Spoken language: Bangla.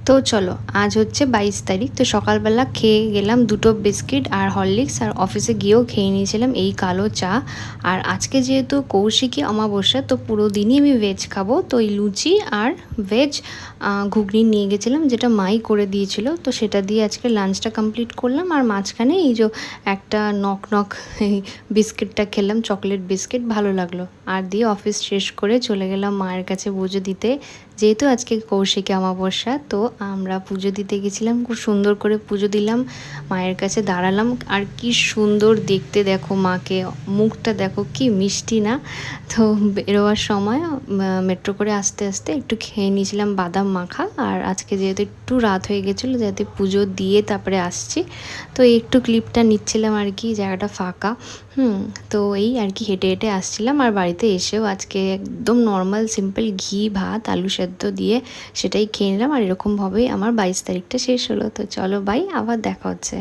তো চলো, আজ হচ্ছে 22 তারিখ। তো সকালবেলা খেয়ে গেলাম দুটো বিস্কিট আর হরলিক্স, আর অফিসে গিয়েও খেয়ে নিয়েছিলাম এই কালো চা। আর আজকে যেহেতু কৌশিকী অমাবস্যা, তো পুরো দিনই আমি ভেজ খাবো, তো এই লুচি আর ভেজ ঘুগনি নিয়ে গেছিলাম, যেটা মাই করে দিয়েছিল। তো সেটা দিয়ে আজকে লাঞ্চটা কমপ্লিট করলাম। আর মাঝখানে এই যে একটা নক নক এই বিস্কিটটা খেলাম, চকলেট বিস্কিট, ভালো লাগলো। আর দিয়ে অফিস শেষ করে চলে গেলাম মায়ের কাছে পুজো দিতে। যেহেতু আজকে কৌশিকী অমাবস্যা, তো আমরা পুজো দিতে গেছিলাম, খুব সুন্দর করে পুজো দিলাম, মায়ের কাছে দাঁড়ালাম। আর কি সুন্দর দেখতে, দেখো মাকে, মুখটা দেখো কি মিষ্টি না। তো বেরোবার সময় মেট্রো করে আস্তে আস্তে একটু খেয়ে নিয়েছিলাম বাদাম মাখা। আর আজকে যেহেতু একটু রাত হয়ে গেছিলো, যাতে পুজো দিয়ে তারপরে আসছি, তো একটু ক্লিপটা নিচ্ছিলাম আর কি, জায়গাটা ফাঁকা। তো এই আর কি হেঁটে হেঁটে আসছিলাম। আর বাড়িতে এসেও আজকে একদম নর্মাল সিম্পল ঘি ভাত আলু সেদ্ধ দিয়ে সেটাই খেয়ে নিলাম। আর এরকমভাবেই আমার 22 তারিখটা শেষ হলো। তো চলো বাই, আবার দেখা হচ্ছে।